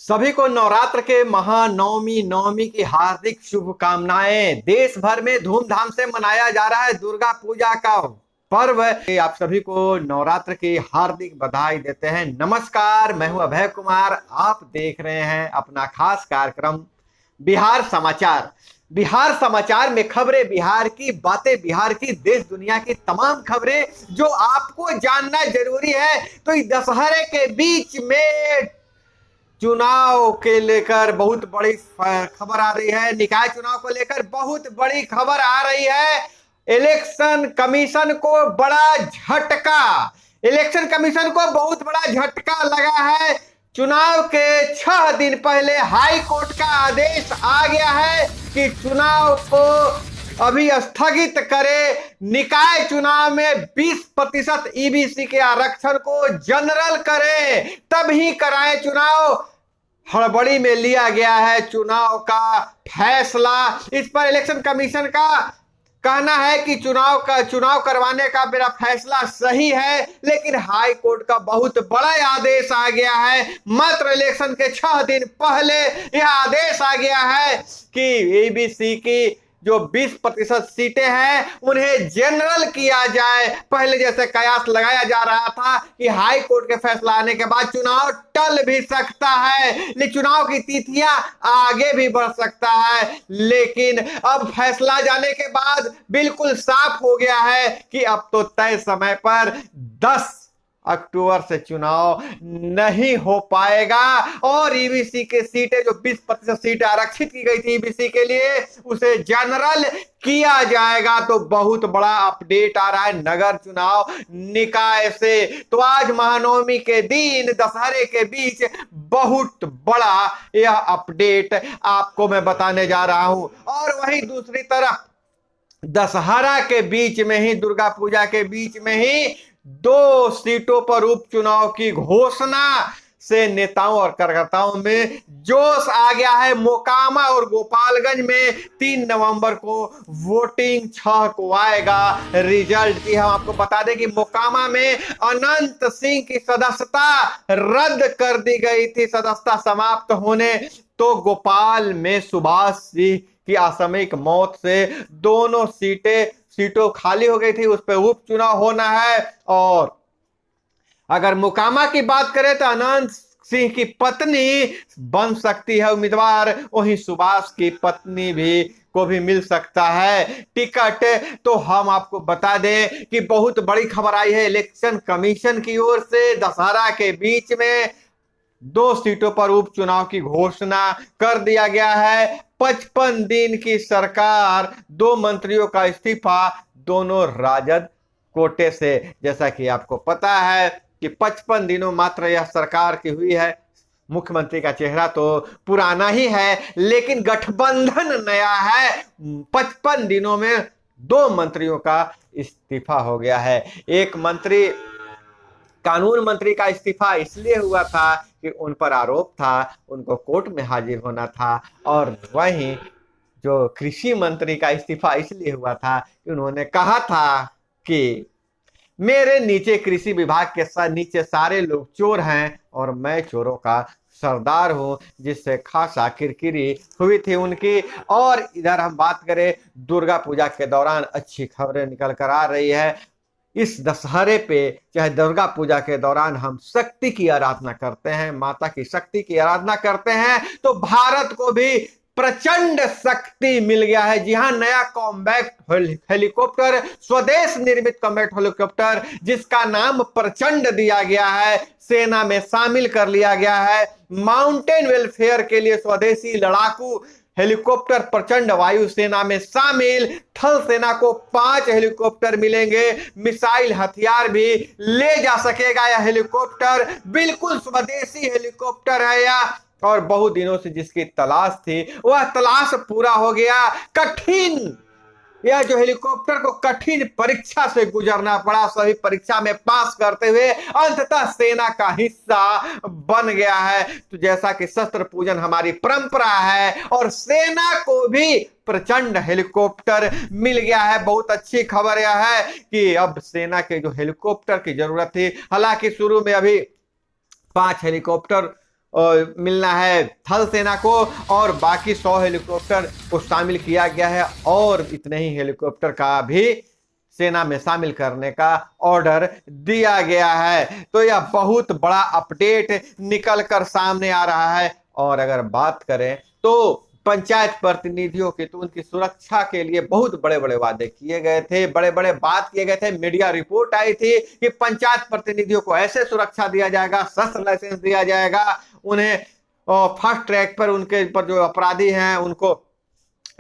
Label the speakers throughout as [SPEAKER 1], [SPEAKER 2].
[SPEAKER 1] सभी को नवरात्र के नवमी की हार्दिक शुभकामनाएं। देश भर में धूमधाम से मनाया जा रहा है दुर्गा पूजा का पर्व। आप सभी को नवरात्र की हार्दिक बधाई देते हैं। नमस्कार, मैं हूं अभय कुमार। आप देख रहे हैं अपना खास कार्यक्रम बिहार समाचार। बिहार समाचार में खबरें बिहार की, बातें बिहार की, देश दुनिया की तमाम खबरें जो आपको जानना जरूरी है। तो इस दशहरे के बीच में चुनाव के लेकर बहुत बड़ी खबर आ रही है। निकाय चुनाव को लेकर बहुत बड़ी खबर आ रही है। इलेक्शन कमीशन को बड़ा झटका, इलेक्शन कमीशन को बहुत बड़ा झटका लगा है। चुनाव के 6 दिन पहले हाई कोर्ट का आदेश आ गया है कि चुनाव को अभी स्थगित करे। निकाय चुनाव में 20% ईबीसी के आरक्षण को जनरल करे, तभी कराए चुनाव। हड़बड़ी में लिया गया है चुनाव का फैसला। इस पर इलेक्शन कमीशन का कहना है कि चुनाव करवाने का मेरा फैसला सही है, लेकिन हाई कोर्ट का बहुत बड़ा आदेश आ गया है। मात्र इलेक्शन के 6 दिन पहले यह आदेश आ गया है कि एबीसी की जो 20% सीटें हैं उन्हें जनरल किया जाए। पहले जैसे कयास लगाया जा रहा था कि हाई कोर्ट के फैसला आने के बाद चुनाव टल भी सकता है, लेकिन चुनाव की तिथियां आगे भी बढ़ सकता है। लेकिन अब फैसला जाने के बाद बिल्कुल साफ हो गया है कि अब तो तय समय पर 10 अक्टूबर से चुनाव नहीं हो पाएगा और ईबीसी के सीटें जो 20% सीटें आरक्षित की गई थी ईबीसी के लिए, उसे जनरल किया जाएगा। तो बहुत बड़ा अपडेट आ रहा है नगर चुनाव निकाय से। तो आज महानवमी के दिन दशहरे के बीच बहुत बड़ा यह अपडेट आपको मैं बताने जा रहा हूं। और वहीं दूसरी तरफ दशहरा के बीच में ही, दुर्गा पूजा के बीच में ही 2 सीटों पर उपचुनाव की घोषणा से नेताओं और कार्यकर्ताओं में जोश आ गया है। मोकामा और गोपालगंज में 3 नवंबर को वोटिंग 6 को आएगा रिजल्ट की। हम आपको बता दें कि मोकामा में अनंत सिंह की सदस्यता रद्द कर दी गई थी, सदस्यता समाप्त होने। तो गोपाल में सुभाष सिंह की असामयिक मौत से दोनों सीटों खाली हो गई थी, उस पर उपचुनाव होना है। और अगर मोकामा की बात करें तो अनंत सिंह की पत्नी बन सकती है उम्मीदवार, वहीं सुभाष की पत्नी को भी मिल सकता है टिकट। तो हम आपको बता दें कि बहुत बड़ी खबर आई है इलेक्शन कमीशन की ओर से। दशहरा के बीच में 2 सीटों पर उपचुनाव की घोषणा कर दिया गया है। 55 दिन की सरकार, 2 मंत्रियों का इस्तीफा, दोनों राजद कोटे से। जैसा कि आपको पता है कि 55 दिनों मात्र यह सरकार की हुई है। मुख्यमंत्री का चेहरा तो पुराना ही है, लेकिन गठबंधन नया है। 55 दिनों में 2 मंत्रियों का इस्तीफा हो गया है। एक मंत्री, कानून मंत्री का इस्तीफा इसलिए हुआ था कि उन पर आरोप था, उनको कोर्ट में हाजिर होना था। और वहीं जो कृषि मंत्री का इस्तीफा इसलिए हुआ था कि उन्होंने कहा था कि मेरे नीचे कृषि विभाग के नीचे सारे लोग चोर हैं और मैं चोरों का सरदार हूं, जिससे खासा किरकिरी हुई थी उनकी। और इधर हम बात करें दुर्गा पूजा के दौरान अच्छी खबरें निकल कर आ रही है। इस दशहरे पे, चाहे दुर्गा पूजा के दौरान हम शक्ति की आराधना करते हैं, माता की शक्ति की आराधना करते हैं, तो भारत को भी प्रचंड शक्ति मिल गया है। जी हां, नया कॉम्बैट हेलीकॉप्टर, स्वदेश निर्मित कॉम्बैट हेलीकॉप्टर जिसका नाम प्रचंड दिया गया है, सेना में शामिल कर लिया गया है। माउंटेन वेलफेयर के लिए स्वदेशी लड़ाकू हेलीकॉप्टर प्रचंड वायुसेना में शामिल। थल सेना को 5 हेलीकॉप्टर मिलेंगे, मिसाइल हथियार भी ले जा सकेगा यह हेलीकॉप्टर। बिल्कुल स्वदेशी हेलीकॉप्टर है यह, और बहुत दिनों से जिसकी तलाश थी वह तलाश पूरा हो गया। कठिन, यह जो हेलीकॉप्टर को कठिन परीक्षा से गुजरना पड़ा, सभी परीक्षा में पास करते हुए अंततः सेना का हिस्सा बन गया है। तो जैसा कि शस्त्र पूजन हमारी परंपरा है, और सेना को भी प्रचंड हेलीकॉप्टर मिल गया है। बहुत अच्छी खबर यह है कि अब सेना के जो हेलीकॉप्टर की जरूरत थी, हालांकि शुरू में अभी 5 हेलीकॉप्टर मिलना है थल सेना को, और बाकी 100 हेलीकॉप्टर को शामिल किया गया है और इतने ही हेलीकॉप्टर का भी सेना में शामिल करने का ऑर्डर दिया गया है। तो यह बहुत बड़ा अपडेट निकल कर सामने आ रहा है। और अगर बात करें तो पंचायत प्रतिनिधियों की, तो उनकी सुरक्षा के लिए बहुत बड़े बड़े वादे किए गए थे, बड़े बड़े बात किए गए थे। मीडिया रिपोर्ट आई थी कि पंचायत प्रतिनिधियों को ऐसे सुरक्षा दिया जाएगा, शस्त्र लाइसेंस दिया जाएगा, उन्हें फास्ट ट्रैक पर उनके पर जो अपराधी हैं उनको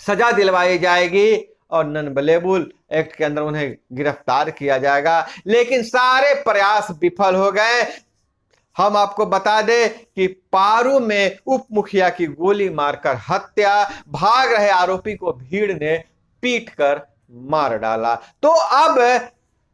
[SPEAKER 1] सजा दिलवाई जाएगी और नॉन अवेलेबल एक्ट के अंदर उन्हें गिरफ्तार किया जाएगा। लेकिन सारे प्रयास विफल हो गए। हम आपको बता दें कि पारू में उप मुखिया की गोली मारकर हत्या, भाग रहे आरोपी को भीड़ ने पीटकर मार डाला। तो अब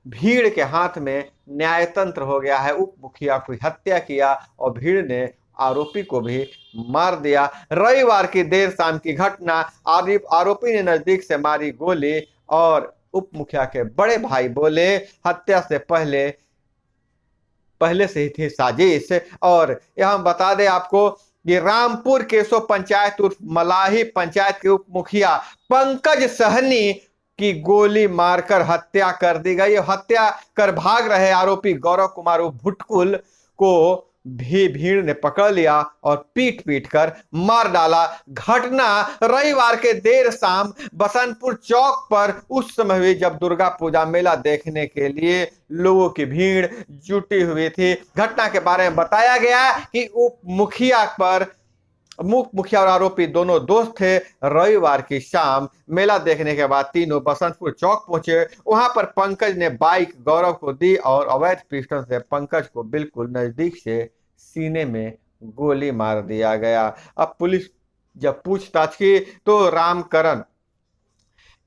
[SPEAKER 1] भीड़ के हाथ में न्यायतंत्र हो गया है। उप मुखिया की हत्या किया और भीड़ ने आरोपी को भी मार दिया। रविवार की देर शाम की घटना, आरोपी ने नजदीक से मारी गोली और उप मुखिया के बड़े भाई बोले हत्या से पहले से ही थी साजिश। और यह हम बता दें आपको कि रामपुर केशव पंचायत उर्फ मलाही पंचायत के उप मुखिया पंकज सहनी की गोली मारकर हत्या कर दी गई। हत्या कर भाग रहे आरोपी गौरव कुमार भुटकुल को भी भीड़ ने पकड़ लिया और पीट पीट कर मार डाला। घटना रविवार के देर शाम बसंतपुर चौक पर उस समय हुई जब दुर्गा पूजा मेला देखने के लिए लोगों की भीड़ जुटी हुई थी। घटना के बारे में बताया गया कि उप मुखिया और आरोपी दोनों दोस्त थे। रविवार की शाम मेला देखने के बाद तीनों बसंतपुर चौक पहुंचे। वहां पर पंकज ने बाइक गौरव को दी और अवैध पिस्टल से पंकज को बिल्कुल नजदीक से सीने में गोली मार दिया गया। अब पुलिस जब पूछताछ की तो रामकरण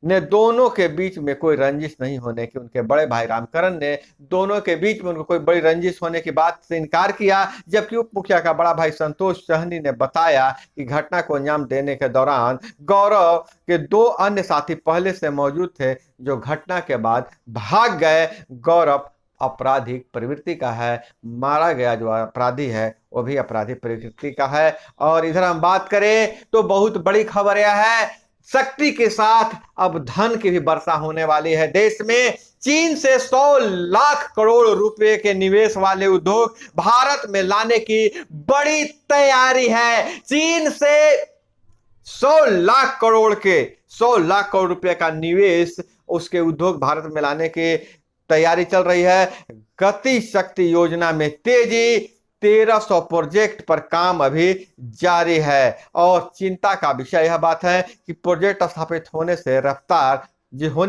[SPEAKER 1] ने दोनों के बीच में कोई रंजिश नहीं होने की, उनके बड़े भाई रामकरण ने दोनों के बीच में उनको कोई बड़ी रंजिश होने की बात से इनकार किया। जबकि उप मुखिया का बड़ा भाई संतोष सहनी ने बताया कि घटना को अंजाम देने के दौरान गौरव के 2 अन्य साथी पहले से मौजूद थे जो घटना के बाद भाग गए। गौरव आपराधिक प्रवृत्ति का है, मारा गया जो अपराधी है वो भी आपराधिक प्रवृत्ति का है। और इधर हम बात करें तो बहुत बड़ी खबर यह है, शक्ति के साथ अब धन की भी वर्षा होने वाली है। देश में चीन से 100 लाख करोड़ रुपए के निवेश वाले उद्योग भारत में लाने की बड़ी तैयारी है। चीन से 100 लाख करोड़ रुपए का निवेश, उसके उद्योग भारत में लाने की तैयारी चल रही है। गति शक्ति योजना में तेजी, 1300 प्रोजेक्ट पर काम अभी जारी है। और चिंता का विषय यह बात है कि प्रोजेक्ट स्थापित होने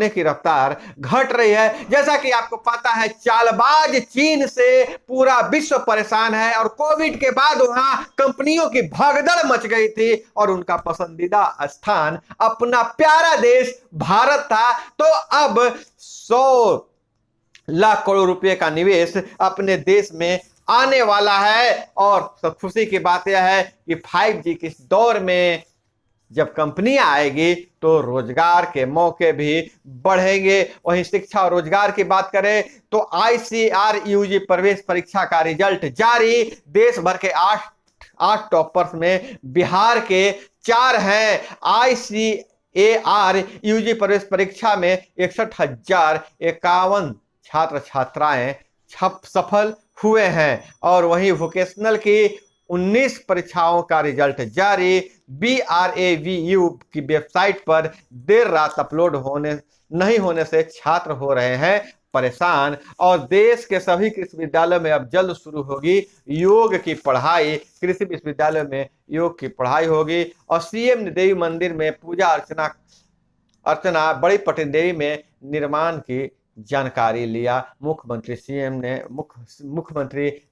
[SPEAKER 1] की रफ्तार घट रही है। जैसा कि आपको पता है चालबाज चीन से पूरा विश्व परेशान है और कोविड के बाद वहां कंपनियों की भगदड़ मच गई थी और उनका पसंदीदा स्थान अपना प्यारा देश भारत था। तो अब 100 लाख करोड़ रुपए का निवेश अपने देश में आने वाला है। और खुशी की बात यह है कि 5G के इस दौर में जब कंपनियां आएगी तो रोजगार के मौके भी बढ़ेंगे। वहीं शिक्षा और रोजगार की बात करें तो ICAR-UG प्रवेश परीक्षा का रिजल्ट जारी। देश भर के 8 टॉपर्स में बिहार के 4 हैं। ICAR-UG प्रवेश परीक्षा में 61,051 छात्र छात्राएं सफल हुए हैं। और वहीं वोकेशनल की 19 परीक्षाओं का रिजल्ट जारी। BRAVU की वेबसाइट पर देर रात अपलोड नहीं होने से छात्र हो रहे हैं परेशान। और देश के सभी कृषि विद्यालयों में अब जल्द शुरू होगी योग की पढ़ाई। कृषि विश्वविद्यालय में योग की पढ़ाई होगी। और CM देवी मंदिर में पूजा अर्चना बड़ी पटेल देवी में निर्माण की जानकारी लिया। मुख्यमंत्री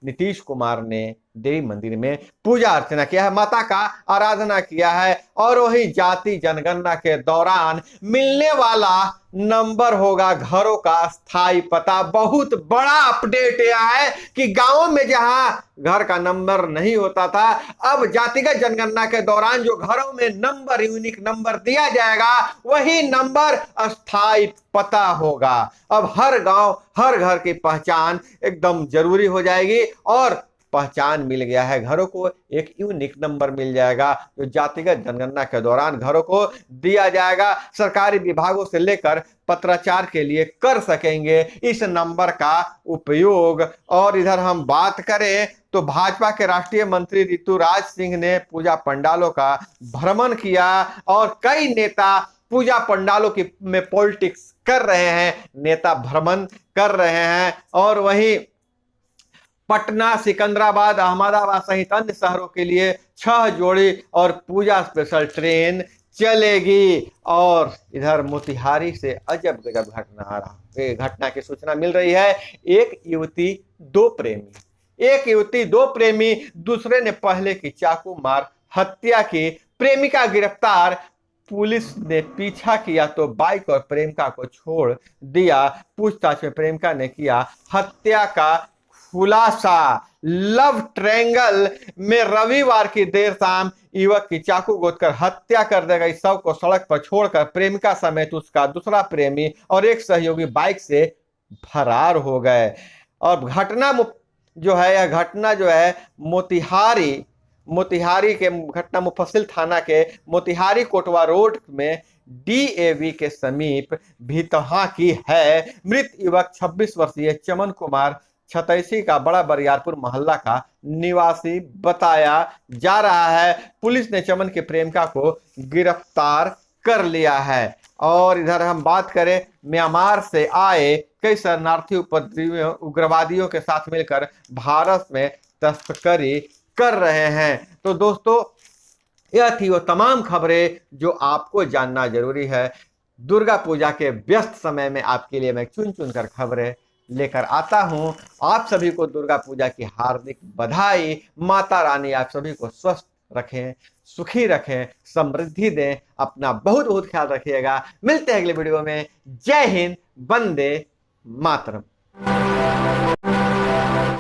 [SPEAKER 1] नीतीश कुमार ने देवी मंदिर में पूजा अर्चना किया है, माता का आराधना किया है। और वही जाति जनगणना के दौरान मिलने वाला नंबर होगा घरों का स्थायी पता। बहुत बड़ा अपडेट यह है कि गांवों में जहां घर का नंबर नहीं होता था, अब जातिगत जनगणना के दौरान जो घरों में नंबर, यूनिक नंबर दिया जाएगा वही नंबर स्थायी पता होगा। अब हर गांव हर घर की पहचान एकदम जरूरी हो जाएगी। और पहचान मिल गया है। घरों को एक यूनिक नंबर मिल जाएगा जो जातिगत जनगणना के दौरान घरों को दिया जाएगा। सरकारी विभागों से लेकर पत्राचार के लिए कर सकेंगे इस नंबर का उपयोग। और इधर हम बात करें तो भाजपा के राष्ट्रीय मंत्री ऋतुराज सिंह ने पूजा पंडालों का भ्रमण किया और कई नेता पूजा पंडालों की में पॉलिटिक्स कर रहे हैं, नेता भ्रमण कर रहे हैं। और वहीं पटना, सिकंदराबाद, अहमदाबाद सहित अन्य शहरों के लिए 6 जोड़ी और पूजा स्पेशल ट्रेन चलेगी। और इधर मोतिहारी से अजब गजब घटना की सूचना मिल रही है। एक युवती दो प्रेमी दूसरे ने पहले की चाकू मार हत्या की। प्रेमिका गिरफ्तार, पुलिस ने पीछा किया तो बाइक और प्रेमिका को छोड़ दिया। पूछताछ में प्रेमिका ने किया हत्या का खुलासा। लव ट्रायंगल में रविवार की देर शाम युवक की चाकू गोदकर हत्या कर दी गई। शव को सड़क पर छोड़कर प्रेमिका समेत उसका दूसरा प्रेमी और एक सहयोगी बाइक से फरार हो गए। और घटना जो है मोतिहारी के घटना मुफस्सिल थाना के मोतिहारी कोटवा रोड में DAV के समीप भितहा की है। मृत युवक 26 वर्षीय चमन कुमार छतैसी का बड़ा बरियारपुर मोहल्ला का निवासी बताया जा रहा है। पुलिस ने चमन के प्रेमिका को गिरफ्तार कर लिया है। और इधर हम बात करें, म्यांमार से आए कई शरणार्थी उपद्रवियों उग्रवादियों के साथ मिलकर भारत में तस्करी कर रहे हैं। तो दोस्तों, यह थी वो तमाम खबरें जो आपको जानना जरूरी है। दुर्गा पूजा के व्यस्त समय में आपके लिए मैं चुन चुन कर खबरें लेकर आता हूं। आप सभी को दुर्गा पूजा की हार्दिक बधाई। माता रानी आप सभी को स्वस्थ रखें, सुखी रखें, समृद्धि दें। अपना बहुत बहुत ख्याल रखिएगा। मिलते हैं अगले वीडियो में। जय हिंद, वंदे मातरम।